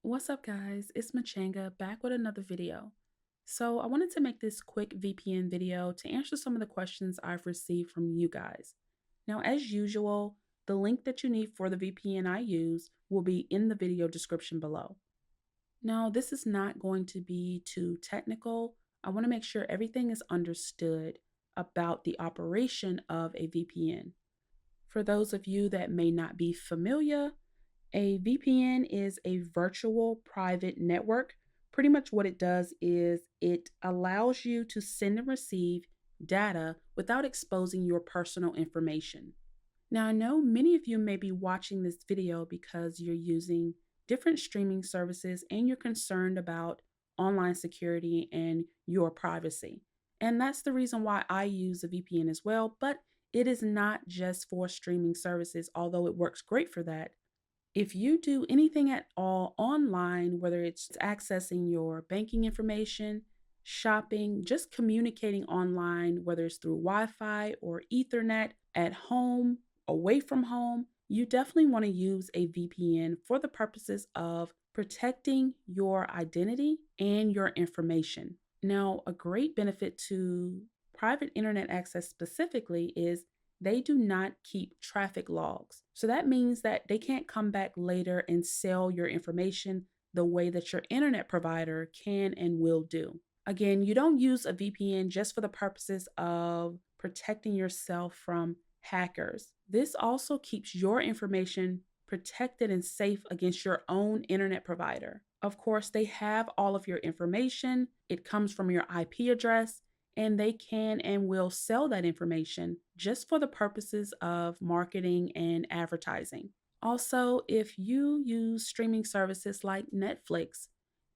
What's up, guys? It's Mchanga back with another video. So, I wanted to make this quick VPN video to answer some of the questions I've received from you guys. Now, as usual, the link that you need for the VPN I use will be in the video description below. Now, this is not going to be too technical. I want to make sure everything is understood about the operation of a VPN. For those of you that may not be familiar, a VPN is a virtual private network. Pretty much what it does is it allows you to send and receive data without exposing your personal information. Now, I know many of you may be watching this video because you're using different streaming services and you're concerned about online security and your privacy. And that's the reason why I use a VPN as well, but it is not just for streaming services, although it works great for that. If you do anything at all online, whether it's accessing your banking information, shopping, just communicating online, whether it's through Wi Fi or Ethernet, at home, away from home, you definitely want to use a VPN for the purposes of protecting your identity and your information. Now, a great benefit to private internet access specifically is they do not keep traffic logs. So that means that they can't come back later and sell your information the way that your internet provider can and will do. Again, you don't use a VPN just for the purposes of protecting yourself from hackers. This also keeps your information protected and safe against your own internet provider. Of course, they have all of your information. It comes from your IP address, and they can and will sell that information just for the purposes of marketing and advertising. Also, if you use streaming services like Netflix,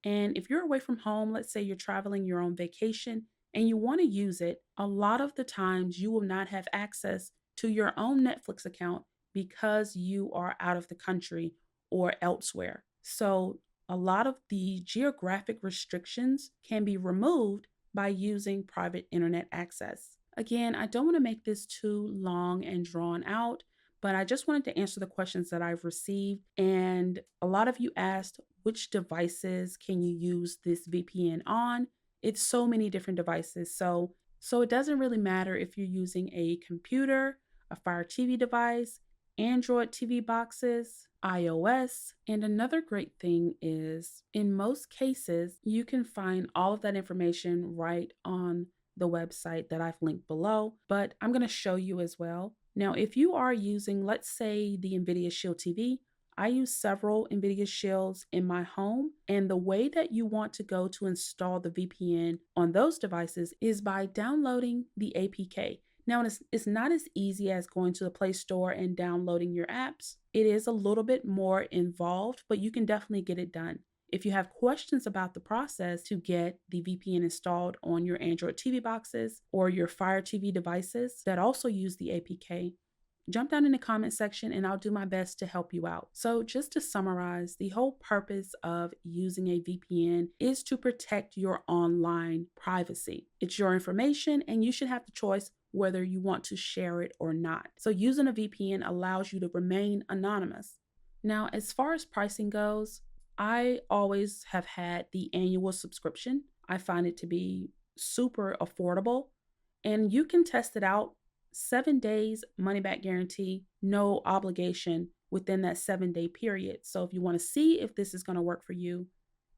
and if you're away from home, let's say you're traveling, you're on vacation, and you want to use it, a lot of the times you will not have access to your own Netflix account because you are out of the country or elsewhere. So, a lot of the geographic restrictions can be removed by using private internet access. Again, I don't want to make this too long and drawn out, but I just wanted to answer the questions that I've received. And a lot of you asked, which devices can you use this VPN on? It's so many different devices. So it doesn't really matter if you're using a computer, a Fire TV device, Android TV boxes, iOS. And another great thing is, in most cases, you can find all of that information right on the website that I've linked below, but I'm going to show you as well. Now, if you are using, let's say, the Nvidia Shield TV, I use several Nvidia Shields in my home, and the way that you want to go to install the VPN on those devices is by downloading the APK. Now, it's not as easy as going to the Play Store and downloading your apps. It is a little bit more involved, but you can definitely get it done. If you have questions about the process to get the VPN installed on your Android TV boxes or your Fire TV devices that also use the APK, jump down in the comment section and I'll do my best to help you out. So just to summarize, the whole purpose of using a VPN is to protect your online privacy. It's your information and you should have the choice whether you want to share it or not. So using a VPN allows you to remain anonymous. Now, as far as pricing goes, I always have had the annual subscription. I find it to be super affordable and you can test it out. 7 days money back guarantee, no obligation within that 7 day period. So if you want to see if this is going to work for you,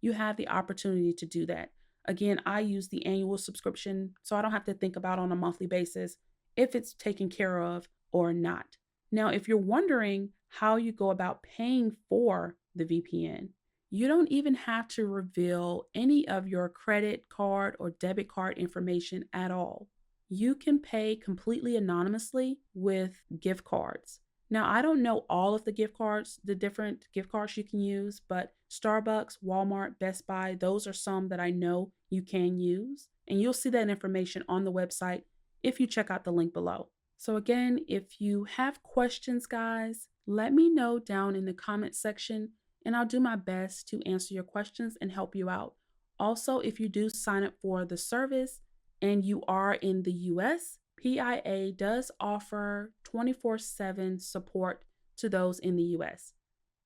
you have the opportunity to do that. Again, I use the annual subscription, so I don't have to think about on a monthly basis if it's taken care of or not. Now, if you're wondering how you go about paying for the VPN, you don't even have to reveal any of your credit card or debit card information at all. You can pay completely anonymously with gift cards. Now, I don't know all of the gift cards, the different gift cards you can use, but Starbucks, Walmart, Best Buy, those are some that I know you can use. And you'll see that information on the website if you check out the link below. So again, if you have questions, guys, let me know down in the comment section and I'll do my best to answer your questions and help you out. Also, if you do sign up for the service and you are in the US, PIA does offer 24/7 support to those in the US.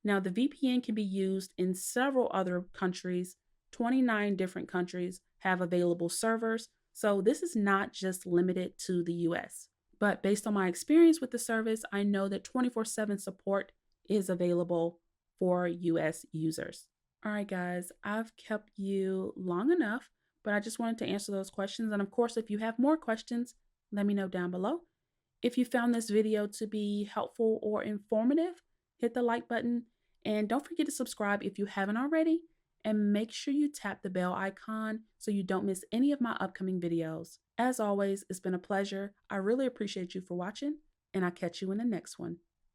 Now, the VPN can be used in several other countries. 29 different countries have available servers. So, this is not just limited to the US. But based on my experience with the service, I know that 24/7 support is available for US users. All right, guys, I've kept you long enough, but I just wanted to answer those questions. And of course, if you have more questions, let me know down below. If you found this video to be helpful or informative, hit the like button and don't forget to subscribe if you haven't already. And make sure you tap the bell icon so you don't miss any of my upcoming videos. As always, it's been a pleasure. I really appreciate you for watching, and I'll catch you in the next one.